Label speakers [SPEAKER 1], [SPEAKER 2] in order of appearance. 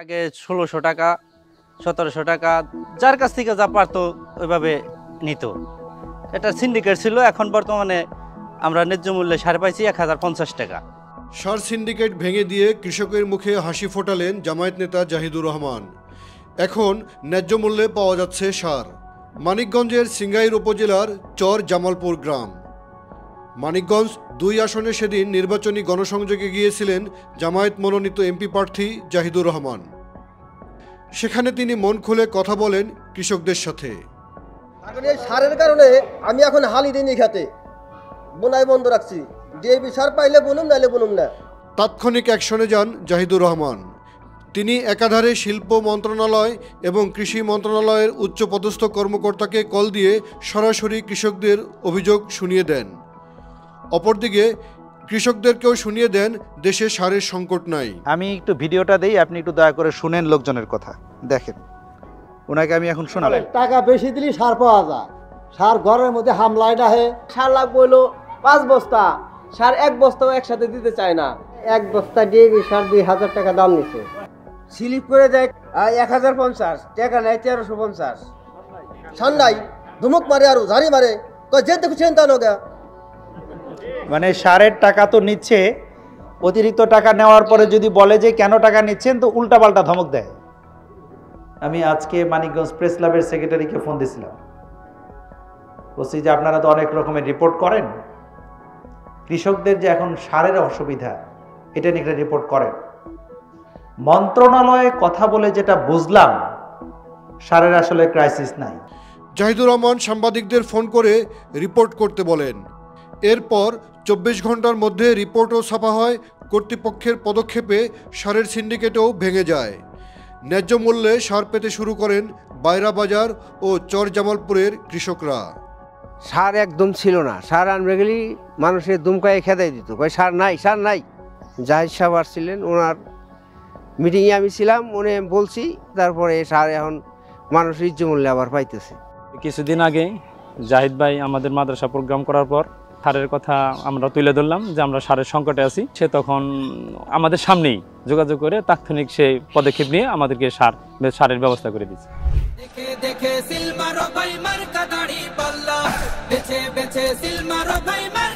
[SPEAKER 1] আগে ১৬০০ টাকা ১৭০০ টাকা যার কাছ থেকে যা পারতো ওইভাবে নিত। এটা সিন্ডিকেট ছিল। এখন বর্তমানে আমরা ন্যায্য মূল্যে সার পাইছি ১০৫০ টাকা।
[SPEAKER 2] সার সিন্ডিকেট ভেঙে দিয়ে কৃষকের মুখে হাসি ফোটালেন জামায়াত নেতা জাহিদুর রহমান। এখন ন্যায্য মূল্যে পাওয়া যাচ্ছে সার। মানিকগঞ্জের সিংগাইর উপজেলার চর জামালপুর গ্রাম। মানিকগঞ্জ ২ আসনে সেদিন নির্বাচনী গণসংযোগে গিয়েছিলেন জামায়াত মনোনীত এমপি প্রার্থী জাহিদুর রহমান। সেখানে তিনি মন খুলে কথা বলেন কৃষকদের সাথে।
[SPEAKER 3] এই সারের কারণে আমি এখন হালি দিনই খেতে বোনাই বন্ধ রাখছি। ডিএপি সার পাইলে বুনুম নাইলে বুনুম না।
[SPEAKER 2] তাৎক্ষণিক অ্যাকশনে যান জাহিদুর রহমান। তিনি একাধারে শিল্প মন্ত্রণালয় এবং কৃষি মন্ত্রণালয়ের উচ্চপদস্থ কর্মকর্তাকে কল দিয়ে সরাসরি কৃষকদের অভিযোগ শুনিয়ে দেন। অপরদিকে কৃষকদেরকেও শুনিয়ে দেন দেশে সারের সংকট নাই।
[SPEAKER 4] আমি একটু ভিডিওটা দেই, আপনি একটু দয়া করে শুনেন লোকজনের কথা। দেখেন, ওনাকে আমি এখন শোনাবো।
[SPEAKER 5] টাকা বেশি দিলে সার পাওয়া যায়। সার ঘরের মধ্যে হামলায় ডাহে।
[SPEAKER 3] সার লাগবে হলো 5 বস্তা, সার 1 বস্তাও একসাথে দিতে চায় না। 1 বস্তা ডিএপি সার 2000 টাকা দাম নিছে। স্লিপ করে দেয় 1050 টাকা নেয় 1350। সার নাই, ধুমুক মারে আর ঝাড়ি মারে, কয় যে দেখো চিন্তা নগা।
[SPEAKER 4] মানে সারের টাকা তো নিচ্ছে, অতিরিক্ত টাকা নেওয়ার পরে যদি বলে যে কেন টাকা নিচ্ছেন, তো উল্টাপাল্টা ধমক দেয়। আমি আজকে মানিকগঞ্জ প্রেস ক্লাবের সেক্রেটারিকে ফোন দিয়েছিলাম, বলছি যে আপনারা তো অনেক রকমের রিপোর্ট করেন, কৃষকদের যে এখন সারের অসুবিধা এটা নিয়ে একটা রিপোর্ট করেন। মন্ত্রণালয়ে কথা বলে যেটা বুঝলাম, সারের আসলে ক্রাইসিস নাই।
[SPEAKER 2] জাহিদুর রহমান সাংবাদিকদের ফোন করে রিপোর্ট করতে বলেন। এরপর ২৪ ঘন্টার মধ্যে রিপোর্টও ছাপা হয়। কর্তৃপক্ষের পদক্ষেপে সারের সিন্ডিকেটও ভেঙে যায়। ন্যায্য মূল্যে সার পেতে শুরু করেন বাইরা বাজার ও চর জামালপুরের কৃষকরা।
[SPEAKER 3] সার একদম ছিল না। সার আনবে গেলে মানুষের দুমকায় খেদাই দিত, কয় সার নাই, সার নাই। জাহিদ সাহেব আসছিলেন, ওনার মিটিংয়ে আমি ছিলাম, উনি বলছি। তারপরে সার এখন মানুষ ন্যায্য মূল্যে আবার পাইতেছে।
[SPEAKER 6] কিছুদিন আগে জাহিদ ভাই আমাদের মাদ্রাসা প্রোগ্রাম করার পর সারের কথা আমরা তুলে ধরলাম যে আমরা সারের সংকটে আছি। সে তখন আমাদের সামনেই যোগাযোগ করে তাৎক্ষণিক সেই পদক্ষেপ নিয়ে আমাদেরকে সারের ব্যবস্থা করে দিচ্ছে।
[SPEAKER 7] দেখে দেখে সিল মারো ভাই মার্কা দাড়ি পাল্লা, বেছে বেছে সিল মারো ভাই মার্কা